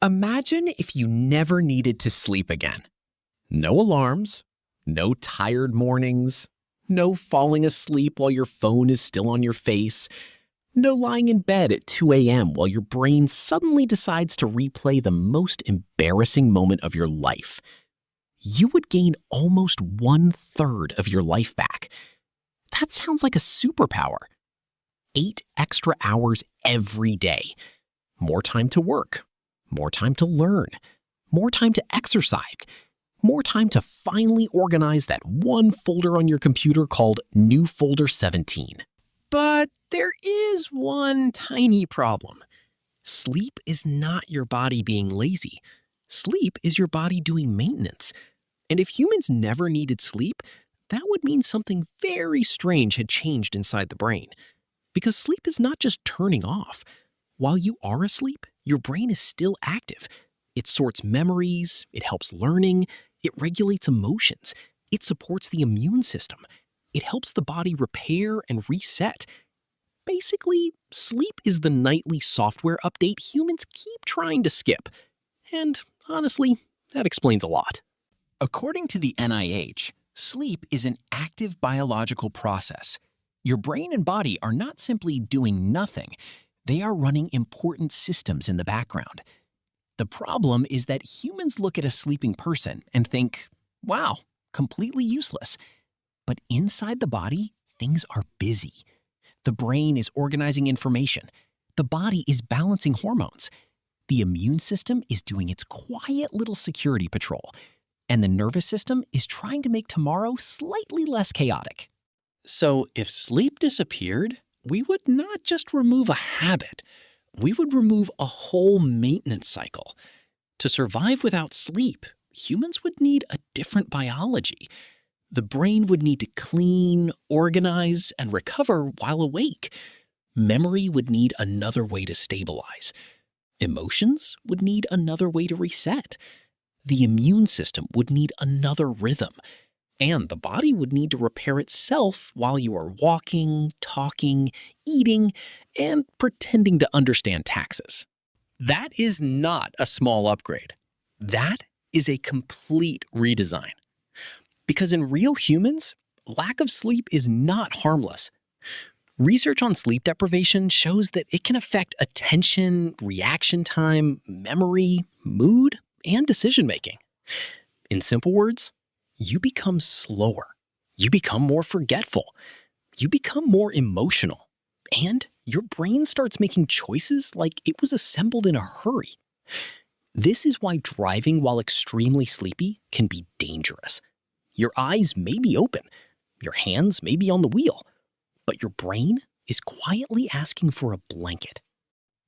Imagine if you never needed to sleep again. No alarms, no tired mornings, no falling asleep while your phone is still on your face, no lying in bed at 2 a.m. while your brain suddenly decides to replay the most embarrassing moment of your life. You would gain almost 1/3 of your life back. That sounds like a superpower. 8 extra hours every day. More time to work. More time to learn. More time to exercise. More time to finally organize that one folder on your computer called New Folder 17. But there is one tiny problem. Sleep is not your body being lazy. Sleep is your body doing maintenance. And if humans never needed sleep, that would mean something very strange had changed inside the brain. Because sleep is not just turning off. While you are asleep, your brain is still active. It sorts memories, it helps learning, it regulates emotions, it supports the immune system, it helps the body repair and reset. Basically, sleep is the nightly software update humans keep trying to skip. And honestly, that explains a lot. According to the NIH, sleep is an active biological process. Your brain and body are not simply doing nothing. They are running important systems in the background. The problem is that humans look at a sleeping person and think, wow, completely useless. But inside the body, things are busy. The brain is organizing information. The body is balancing hormones. The immune system is doing its quiet little security patrol. And the nervous system is trying to make tomorrow slightly less chaotic. So if sleep disappeared, we would not just remove a habit, we would remove a whole maintenance cycle. To survive without sleep, humans would need a different biology. The brain would need to clean, organize, and recover while awake. Memory would need another way to stabilize. Emotions would need another way to reset. The immune system would need another rhythm. And the body would need to repair itself while you are walking, talking, eating, and pretending to understand taxes. That is not a small upgrade. That is a complete redesign. Because in real humans, lack of sleep is not harmless. Research on sleep deprivation shows that it can affect attention, reaction time, memory, mood, and decision-making. In simple words, you become slower. You become more forgetful. You become more emotional. And your brain starts making choices like it was assembled in a hurry. This is why driving while extremely sleepy can be dangerous. Your eyes may be open. Your hands may be on the wheel. But your brain is quietly asking for a blanket.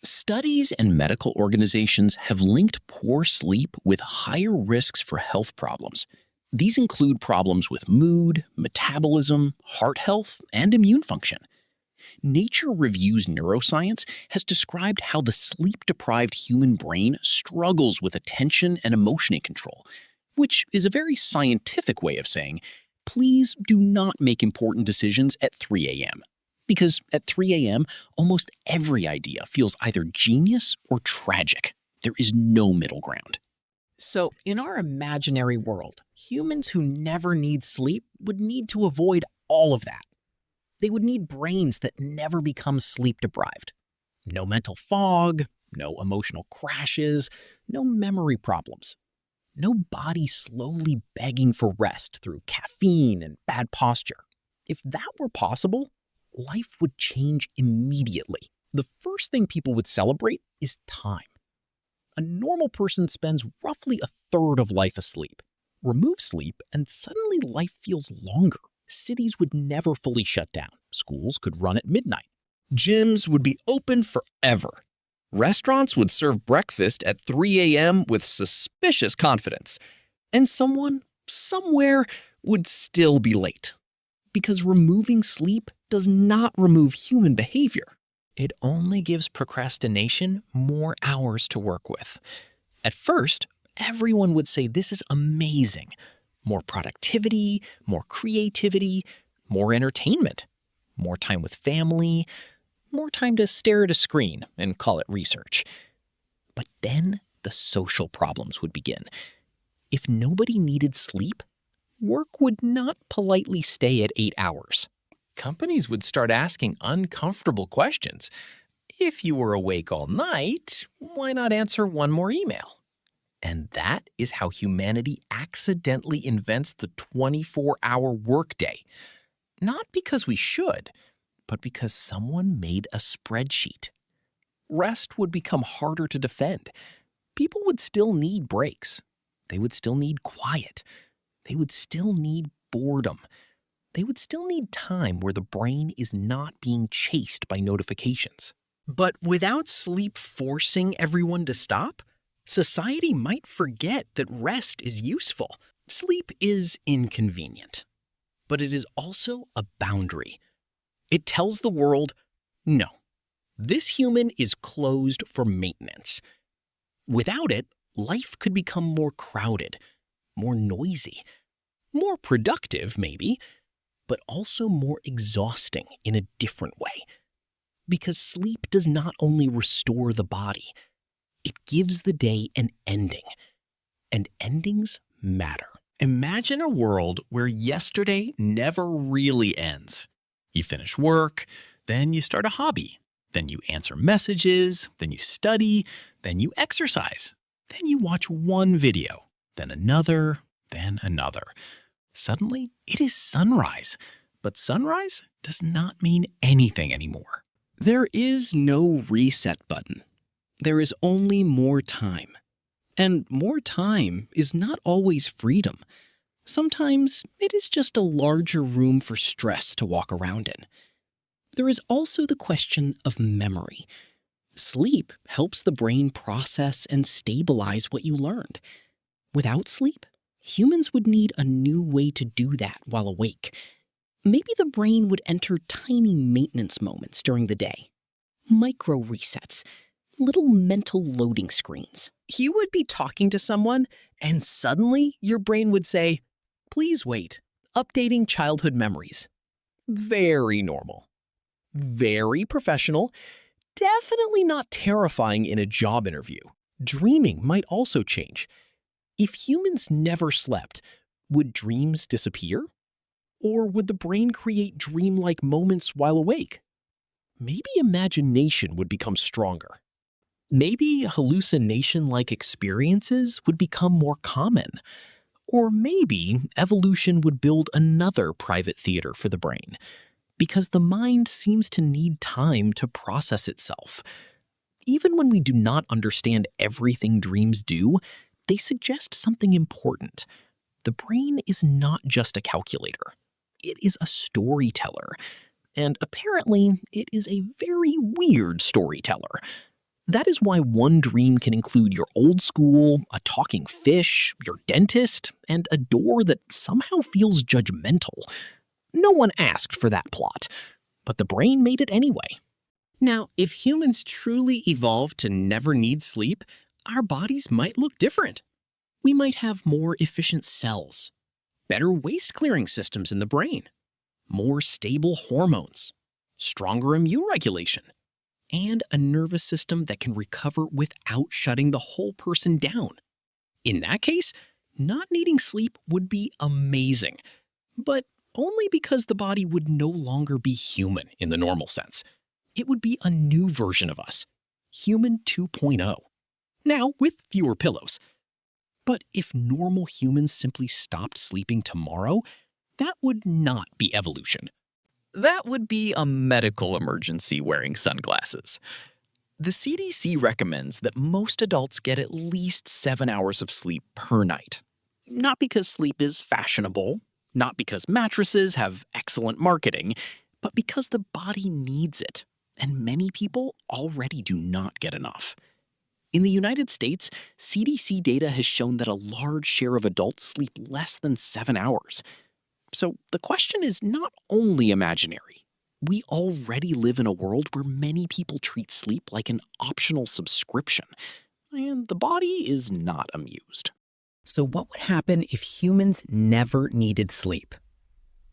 Studies and medical organizations have linked poor sleep with higher risks for health problems. These include problems with mood, metabolism, heart health, and immune function. Nature Reviews Neuroscience has described how the sleep-deprived human brain struggles with attention and emotion control, which is a very scientific way of saying, please do not make important decisions at 3 a.m. Because at 3 a.m., almost every idea feels either genius or tragic. There is no middle ground. So, in our imaginary world, humans who never need sleep would need to avoid all of that. They would need brains that never become sleep-deprived. No mental fog, no emotional crashes, no memory problems. No body slowly begging for rest through caffeine and bad posture. If that were possible, life would change immediately. The first thing people would celebrate is time. A normal person spends roughly 1/3 of life asleep. Remove sleep, and suddenly life feels longer. Cities would never fully shut down. Schools could run at midnight. Gyms would be open forever. Restaurants would serve breakfast at 3 a.m. with suspicious confidence. And someone, somewhere, would still be late. Because removing sleep does not remove human behavior. It only gives procrastination more hours to work with. At first, everyone would say this is amazing. More productivity, more creativity, more entertainment, more time with family, more time to stare at a screen and call it research. But then the social problems would begin. If nobody needed sleep, work would not politely stay at 8 hours. Companies would start asking uncomfortable questions. If you were awake all night, why not answer one more email? And that is how humanity accidentally invents the 24-hour workday. Not because we should, but because someone made a spreadsheet. Rest would become harder to defend. People would still need breaks. They would still need quiet. They would still need boredom. They would still need time where the brain is not being chased by notifications. But without sleep forcing everyone to stop, society might forget that rest is useful. Sleep is inconvenient, but it is also a boundary. It tells the world, no, this human is closed for maintenance. Without it, life could become more crowded, more noisy, more productive maybe, but also more exhausting in a different way. Because sleep does not only restore the body, it gives the day an ending. And endings matter. Imagine a world where yesterday never really ends. You finish work, then you start a hobby, then you answer messages, then you study, then you exercise, then you watch one video, then another, then another. Suddenly, it is sunrise, but sunrise does not mean anything anymore. There is no reset button. There is only more time. And more time is not always freedom. Sometimes it is just a larger room for stress to walk around in. There is also the question of memory. Sleep helps the brain process and stabilize what you learned. Without sleep, humans would need a new way to do that while awake. Maybe the brain would enter tiny maintenance moments during the day. Micro resets, little mental loading screens. You would be talking to someone, and suddenly your brain would say, "Please wait, updating childhood memories." Very normal. Very professional. Definitely not terrifying in a job interview. Dreaming might also change. If humans never slept, would dreams disappear? Or would the brain create dreamlike moments while awake? Maybe imagination would become stronger. Maybe hallucination-like experiences would become more common. Or maybe evolution would build another private theater for the brain, because the mind seems to need time to process itself. Even when we do not understand everything dreams do, they suggest something important. The brain is not just a calculator. It is a storyteller. And apparently, it is a very weird storyteller. That is why one dream can include your old school, a talking fish, your dentist, and a door that somehow feels judgmental. No one asked for that plot, but the brain made it anyway. Now, if humans truly evolved to never need sleep, our bodies might look different. We might have more efficient cells, better waste-clearing systems in the brain, more stable hormones, stronger immune regulation, and a nervous system that can recover without shutting the whole person down. In that case, not needing sleep would be amazing, but only because the body would no longer be human in the normal sense. It would be a new version of us, Human 2.0, now with fewer pillows. But if normal humans simply stopped sleeping tomorrow, that would not be evolution. That would be a medical emergency wearing sunglasses. The CDC recommends that most adults get at least 7 hours of sleep per night. Not because sleep is fashionable, not because mattresses have excellent marketing, but because the body needs it, and many people already do not get enough. In the United States, CDC data has shown that a large share of adults sleep less than 7 hours. So the question is not only imaginary. We already live in a world where many people treat sleep like an optional subscription, and the body is not amused. So what would happen if humans never needed sleep?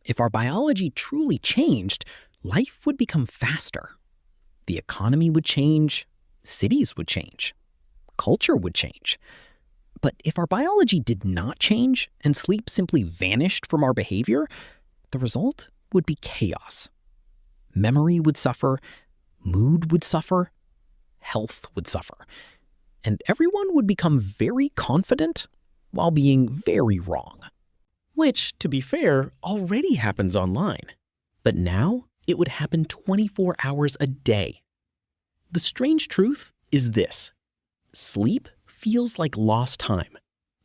If our biology truly changed, life would become faster. The economy would change, cities would change. culture would change. But if our biology did not change and sleep simply vanished from our behavior, the result would be chaos. Memory would suffer, mood would suffer, health would suffer, and everyone would become very confident while being very wrong. Which, to be fair, already happens online. But now it would happen 24 hours a day. The strange truth is this: sleep feels like lost time,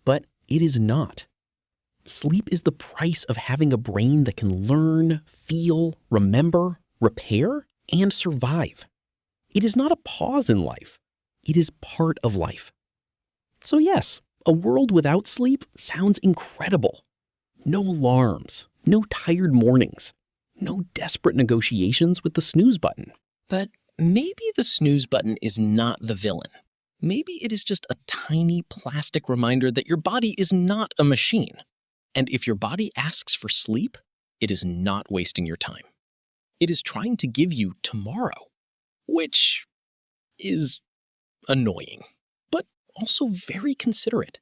but it is not. Sleep is the price of having a brain that can learn, feel, remember, repair, and survive. It is not a pause in life. It is part of life. So yes, a world without sleep sounds incredible. No alarms, no tired mornings, no desperate negotiations with the snooze button. But maybe the snooze button is not the villain. Maybe it is just a tiny plastic reminder that your body is not a machine. And if your body asks for sleep, it is not wasting your time. It is trying to give you tomorrow, which is annoying, but also very considerate.